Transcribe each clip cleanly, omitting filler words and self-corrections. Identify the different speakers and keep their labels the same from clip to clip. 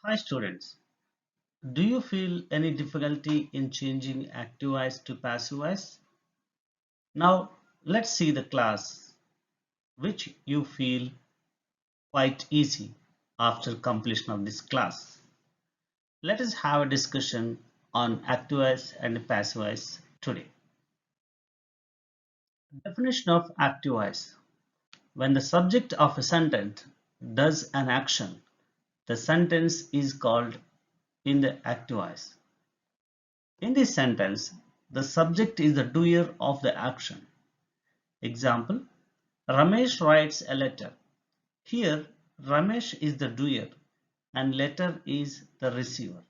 Speaker 1: Hi students, do you feel any difficulty in changing active voice to passive voice? Now let's see the class which you feel quite easy after completion of this class. Let us have a discussion on active voice and passive voice today. Definition of active voice. When the subject of a sentence does an action, the sentence is called in the active voice. In this sentence, the subject is the doer of the action. Example, Ramesh writes a letter. Here, Ramesh is the doer and letter is the receiver.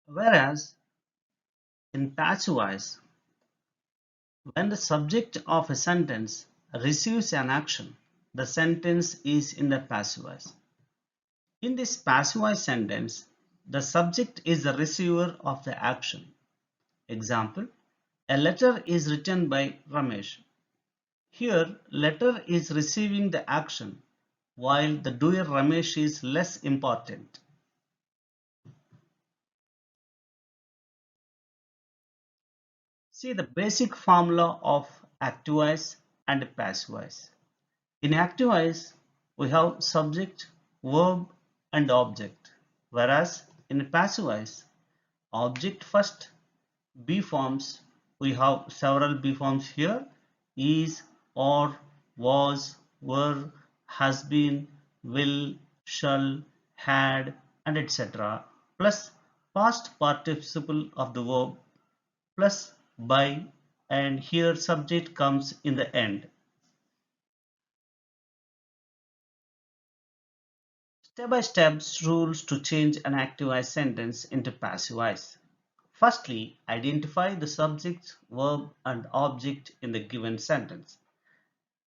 Speaker 1: Whereas in passive voice, when the subject of a sentence receives an action, the sentence is in the passive voice. In this passive voice sentence, the subject is the receiver of the action. Example, a letter is written by Ramesh. Here, letter is receiving the action, while the doer Ramesh is less important. See the basic formula of active voice and passive voice. In active voice, we have subject, verb, and object, whereas in passive voice, object first, be forms. We have several be forms here: is, or, was, were, has been, will, shall, had, and etc. plus past participle of the verb plus by, and here subject comes in the end. Step by step rules to change an active voice sentence into passive voice. Firstly, identify the subject, verb, and object in the given sentence.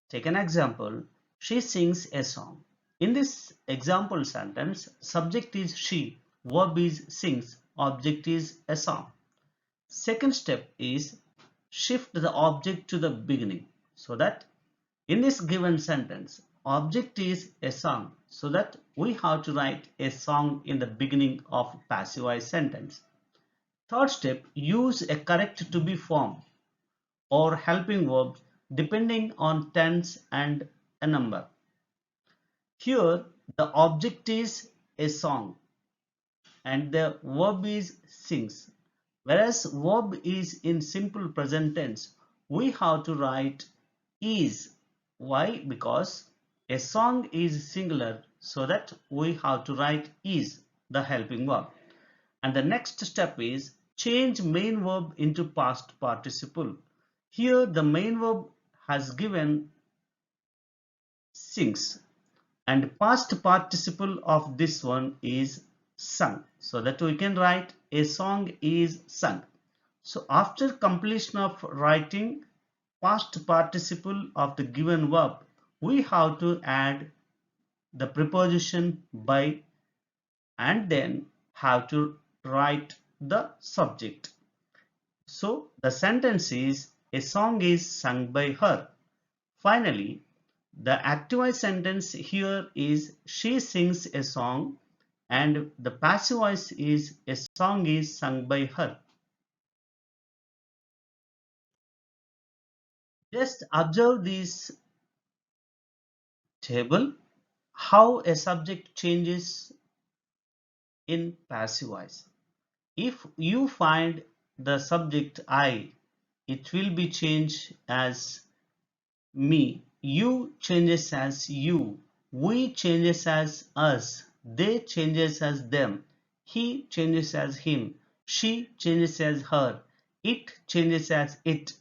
Speaker 1: Take an example. She sings a song. In this example sentence, subject is she, verb is sings, object is a song. Second step is shift the object to the beginning so that in this given sentence, object is a song so that we have to write a song in the beginning of passive voice sentence. Third step, use a correct to be form or helping verbs depending on tense and a number. Here, the object is a song and the verb is sings. Whereas verb is in simple present tense, we have to write is. Why? Because a song is singular, so that we have to write is, the helping verb. And the next step is change main verb into past participle. Here the main verb has given sings and past participle of this one is sung, so that we can write a song is sung. So after completion of writing past participle of the given verb, we have to add the preposition by and then have to write the subject. So the sentence is a song is sung by her. Finally, the active voice sentence here is she sings a song and the passive voice is a song is sung by her. Just observe this table, how a subject changes in passive voice. If you find the subject I, it will be changed as me. You changes as you. We changes as us. They changes as them. He changes as him. She changes as her. It changes as it.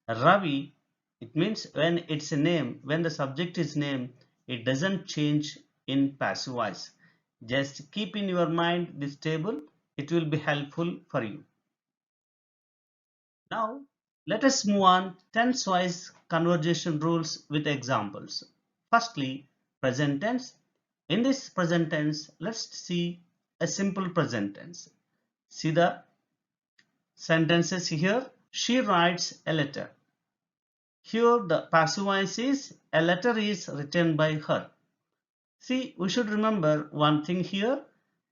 Speaker 1: Ravi, it means when it's a name, when the subject is name, it doesn't change in passive voice. Just keep in your mind this table. It will be helpful for you. Now, let us move on tense-wise conversation rules with examples. Firstly, present tense. In this present tense, let's see a simple present tense. See the sentences here. She writes a letter. Here the passive voice is a letter is written by her. See, we should remember one thing here.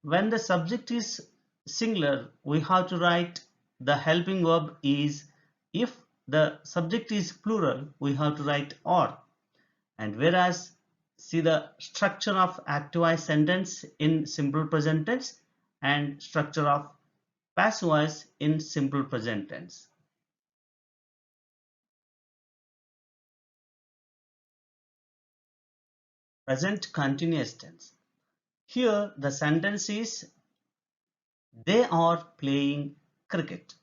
Speaker 1: When the subject is singular, we have to write the helping verb is. If the subject is plural, we have to write or. And whereas, see the structure of active voice sentence in simple present tense and structure of passive voice in simple present tense. Present continuous tense. Here the sentence is they are playing cricket.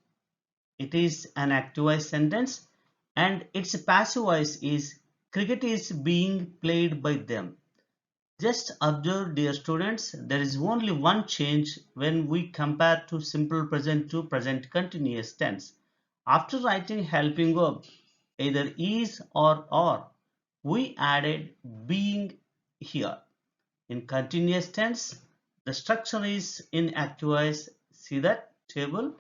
Speaker 1: It is an active voice sentence and its passive voice is cricket is being played by them. Just observe, dear students, there is only one change when we compare to simple present to present continuous tense. After writing helping verb, either is or are, we added being here. In continuous tense, the structure is in active voice. See that table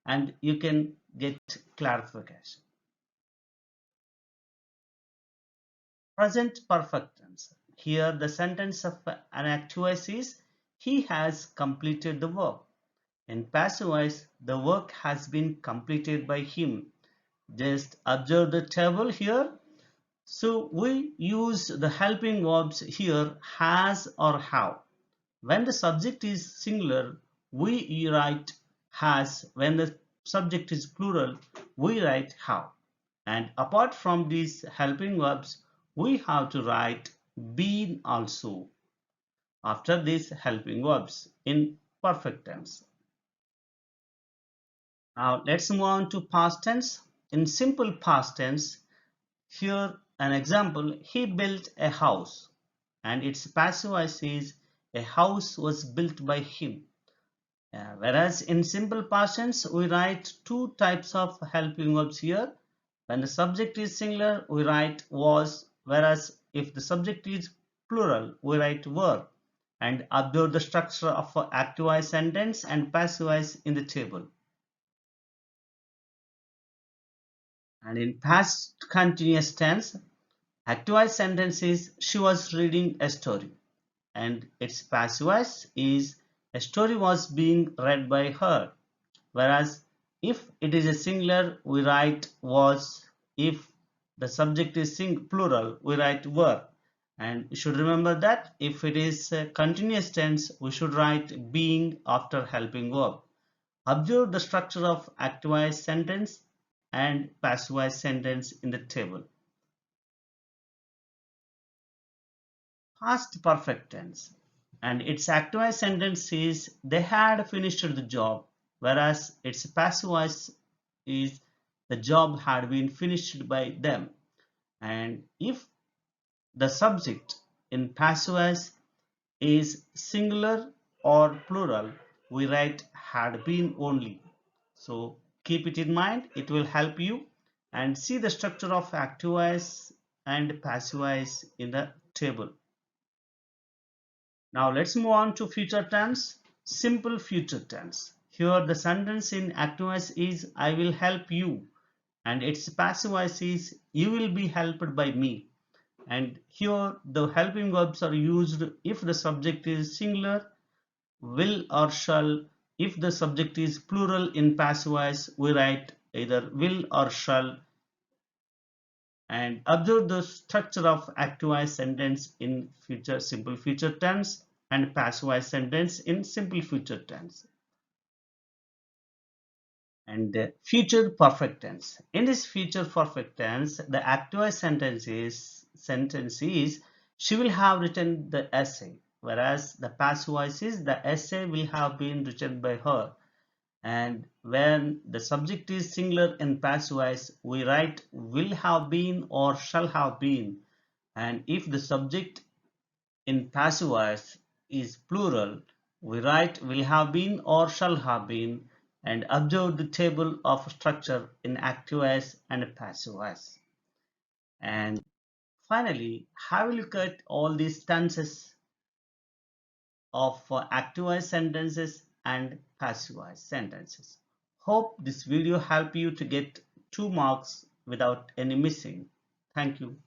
Speaker 1: and you can get clarification. Present perfect tense. Here the sentence of an active voice is he has completed the work. In passive voice, the work has been completed by him. Just observe the table here. So we use the helping verbs here has or have. When the subject is singular, we write has. When the subject is plural, we write have. And apart from these helping verbs, we have to write been also after these helping verbs in perfect tense. Now let's move on to past tense. In simple past tense, here an example, he built a house and its passive voice is a house was built by him. Whereas in simple past tense, we write two types of helping verbs here. When the subject is singular, we write was, whereas if the subject is plural, we write were. And observe the structure of active voice sentence and passive voice in the table. And in past continuous tense, active voice sentence is she was reading a story. And its passive voice is a story was being read by her. Whereas if it is a singular, we write was. If the subject is plural, we write were. And you should remember that if it is a continuous tense, we should write being after helping verb. Observe the structure of active voice sentence and passive voice sentence in the table. Past perfect tense and its active voice sentence is they had finished the job, whereas its passive voice is the job had been finished by them. And if the subject in passive voice is singular or plural, we write had been only. So keep it in mind, it will help you. And see the structure of active voice and passive voice in the table. Now let's move on to future tense, simple future tense. Here the sentence in active voice is I will help you and its passive voice is you will be helped by me. And here the helping verbs are used if the subject is singular, will or shall. If the subject is plural in passive voice, we write either will or shall. And observe the structure of active voice sentence in future simple future tense and passive voice sentence in simple future tense. And the future perfect tense. In this future perfect tense, the active voice sentence is she will have written the essay, whereas the passive voice is the essay will have been written by her. And when the subject is singular in passive voice, we write will have been or shall have been. And if the subject in passive voice is plural, we write will have been or shall have been. And observe the table of structure in active voice and passive voice. And finally, have a look at all these tenses of active voice sentences and passive voice sentences. Hope this video helped you to get 2 marks without any missing. Thank you.